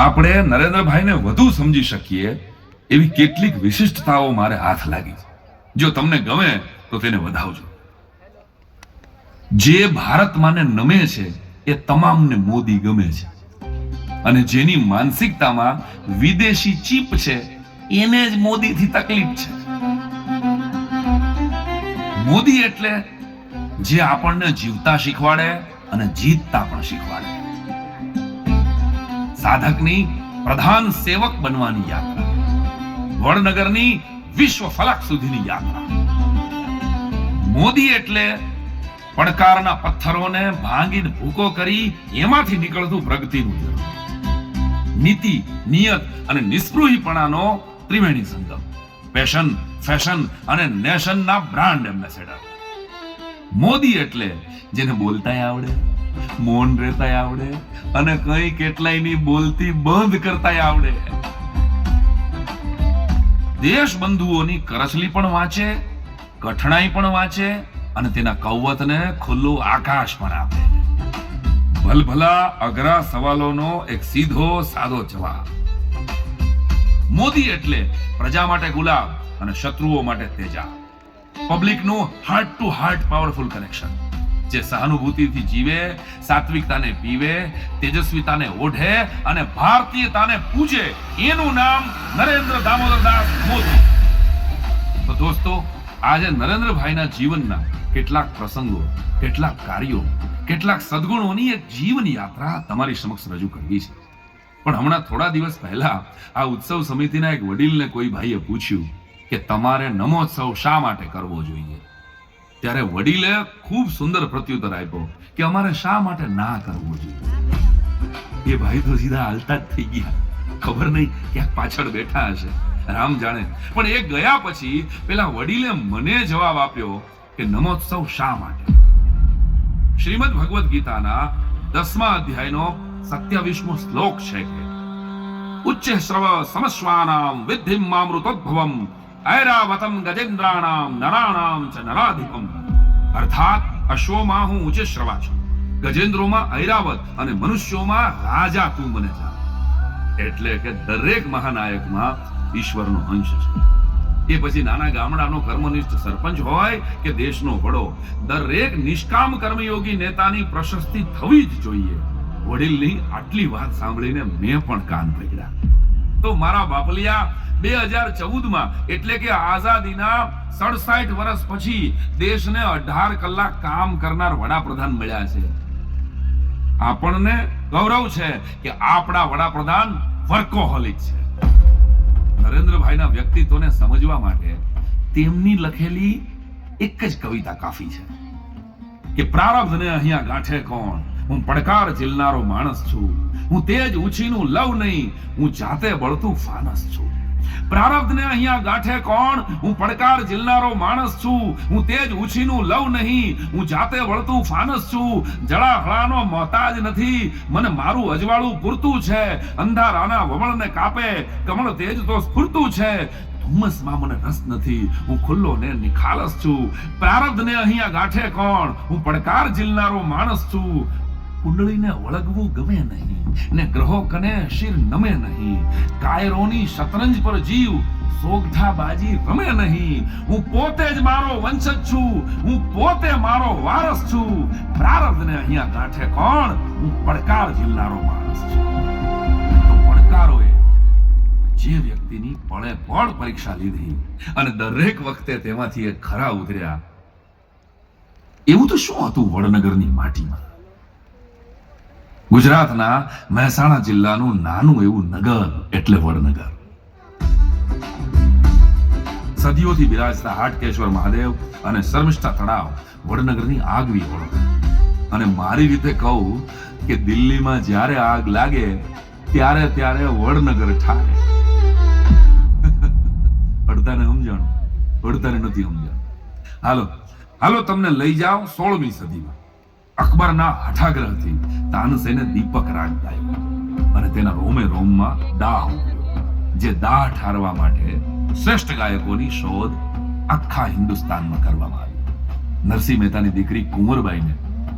આપણે નરેન્દ્રભાઈને વધુ સમજી શકીએ એવી કેટલીક વિશિષ્ટતાઓ મારે હાથ લાગી છે. જો તમને ગમે તો તેને વધાવજો. જે ભારતમાંને નમે છે એ તમામને મોદી ગમે છે, અને જેની માનસિકતામાં વિદેશી ચીપ છે એને જ મોદીથી તકલીફ છે. મોદી એટલે જે આપણને જીવતા શીખવાડે અને જીતતા પણ શીખવાડે. સાધકની પ્રધાન સેવક બનવાની યાત્રા, વડનગરની વિશ્વ ફલક સુધીની યાત્રા. મોદી એટલે પડકારના પથ્થરોને ભાંગીને ભૂકો કરી એમાંથી નીકળતું પ્રગતિનું ઝરણું. નીતિ, નિયત અને નિસ્પૃહીપણાનો ત્રિવેણી સંગમ. પેશન, ફેશન અને નેશનના બ્રાન્ડ એમ્બેસેડર. મોદી એટલે જેને બોલતાય આવડે, મૌન રહેતાય આવડે અને કઈ કેટલાયની બોલતી બંધ કરતાય આવડે. દેશ બંધુઓની કરસલી પણ વાંચે, કઠણાઈ પણ વાંચે અને તેના કૌવતને ખુલ્લું આકાશ પણ આપે. ભલભલા અઘરા સવાલોનો એક સીધો સાદો જવાબ. મોદી એટલે પ્રજા માટે ગુલાબ અને શત્રુઓ માટે તેજાબ. પબ્લિકનું heart to heart powerful connection. જે સહાનુભૂતિથી જીવે, સાત્વિકતાને પીવે, તેજસ્વીતાને ઓઢે અને ભારતીયતાને પૂજે, એનું નામ નરેન્દ્ર દામોદરદાસ મોદી. તો દોસ્તો, આજે નરેન્દ્રભાઈના જીવનના કેટલાક પ્રસંગો, કેટલાક કાર્યો, કેટલાક સદગુણોની એક જીવન યાત્રા તમારી સમક્ષ રજૂ કરવી છે. પણ હમણાં થોડા દિવસ પહેલા આ ઉત્સવ સમિતિના એક વડીલને કોઈ ભાઈએ પૂછ્યું કે તમારે નમોત્સવ શા માટે કરવો જોઈએ, ત્યારે વડીલે ખૂબ સુંદર પ્રત્યુત્તર આપ્યો કે અમારે શા માટે ના કરવો જોઈએ. એ ભાઈ તો સીધા હાલતા જ થઈ ગયા. ખબર નહીં ક્યાંક પાછળ બેઠા હશે, રામ જાણે. પણ એ ગયા પછી પેલા વડીલે મને જવાબ આપ્યો કે નમોત્સવ શા માટે. શ્રીમદ ભગવદ્ ગીતાના 10મા અધ્યાયનો 27મો શ્લોક છે કે ઉચ્ચ શ્રવ સમશ્વાનામ વિદ્ધિમ મામૃતોદ્ભવમ ઐરાવતમ ગજેન્દ્રાણામ નરાણામ ચ નરાધિપમ. અર્થાત અશ્વમાં હું ઉચ્ચ શ્રવા છું, ગજેન્દ્રોમાં ઐરાવત અને મનુષ્યોમાં રાજા તું મને જા. એટલે કે દરેક મહાનાયકમાં ઈશ્વરનો અંશ છે. એ પછી નાના ગામડાનો કર્મનિષ્ઠ સરપંચ હોય કે દેશનો વડો, દરેક નિષ્કામ કર્મયોગી નેતાની પ્રશસ્તિ થવી જ જોઈએ. વડીલની આટલી વાત સાંભળીને મેં પણ કાન પકડ્યા. તો મારા બાપલિયા, 2014માં એટલે કે આઝાદીના 67 વર્ષ પછી દેશને 18 કલાક કામ કરનાર વડાપ્રધાન મળ્યા છે. આપણને ગૌરવ છે કે આપણા વડાપ્રધાન વર્કોહોલિક છે. નરેન્દ્રભાઈના વ્યક્તિત્વને સમજવા માટે તેમની લખેલી એક જ કવિતા કાફી છે કે પ્રારબ્ધને અહીંયા ગાંઠે કોણ, હું પડકાર ઝીલનારો માણસ છું, હું તેજ ઉછીનું લવ નહીં, હું જાતે બળતું ફાનસ છું. પ્રારબ્ધને અહીંયા ગાંઠે કોણ, હું પડકાર ઝીલનારો માણસ છું, હું તેજ ઉછીનું લવ નહીં, હું જાતે વળતું ફાનસ છું. જળાહળાનો મોહતાજ નથી, મને મારું અજવાળું પૂરતું છે. અંધારાના વમળને કાપે કમળ તેજ તો સ્ફૂરતું છે. ધુમ્મસમાં મને રસ નથી, હું ખુલ્લો ને નિખાલસ છું. પ્રારબ્ધને અહીંયા ગાંઠે કોણ, હું પડકાર ઝીલનારો માણસ છું. કુંડળીને વળગવું ગમે નહીં ને ગ્રહો કને શિર નમે નહીં. કાયરોની શતરંજ પર જીવ સોગઠા બાજી રમે નહીં. હું પોતે જ મારો વંશજ છું, હું પોતે મારો વારસ છું. પ્રારબ્ધને અહીંયા ગાંઠે કોણ, હું પડકાર ઝીલનારો માણસ છું. તો પડકારોએ જે વ્યક્તિની પળે પળ પરીક્ષા લીધી અને દરેક વખતે તેમાંથી એક ખરા ઉતર્યા, એવું તો શું હતું વડનગરની માટીમાં. ગુજરાતના મહેસાણા જિલ્લાનું નાનું એવું નગર એટલે વડનગર. સદીઓથી બિરાજતા હાટકેશ્વર મહાદેવ અને શર્મિષ્ઠા તળાવ વડનગરની આગવી ઓળખ. અને મારી રીતે કહું કે દિલ્હીમાં જ્યારે આગ લાગે ત્યારે ત્યારે વડનગર ઠારે. અડતાને સમજણ, અડતાને નથી સમજણ. હાલો હાલો તમને લઈ જાઓ 16મી સદીમાં. અકબરના હઠાગ્રહથી તાનસેને દીપક રાગ ગાયો અને તેના રોમે રોમમાં દાહ ઉઠ્યો. જે દાહ ઠારવા માટે શ્રેષ્ઠ ગાયકોની શોધ આખા હિન્દુસ્તાનમાં કરવામાં આવી. નરસિંહ મહેતાની દીકરી કુંવરબાઈને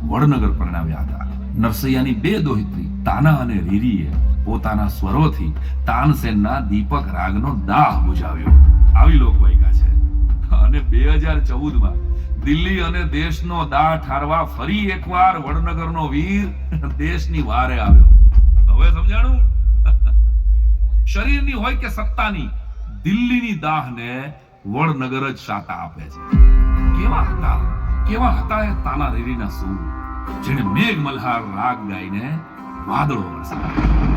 વડનગર પરણાવ્યા હતા. નરસૈયાની 2 દોહિત્રી તાના અને રીરીએ પોતાના સ્વરોથી તાનસેનના દીપક રાગનો દાહ બુઝાવ્યો. આવી લોકવાયકા છે. અને 2014માં દિલ્હી અને દેશનો દાહ ઠારવા ફરી એકવાર વડનગરનો વીર દેશની વારે આવ્યો. હવે સમજાણું? શરીરની હોય કે સત્તાની, દિલ્હીની દાહને વડનગર જ શાતા આપે છે. કેવા હતા એ તાના રીરીના સૂર, જેણે મેઘ મલ્હાર રાગ ગાઈને વાદળો વરસાવ્યા.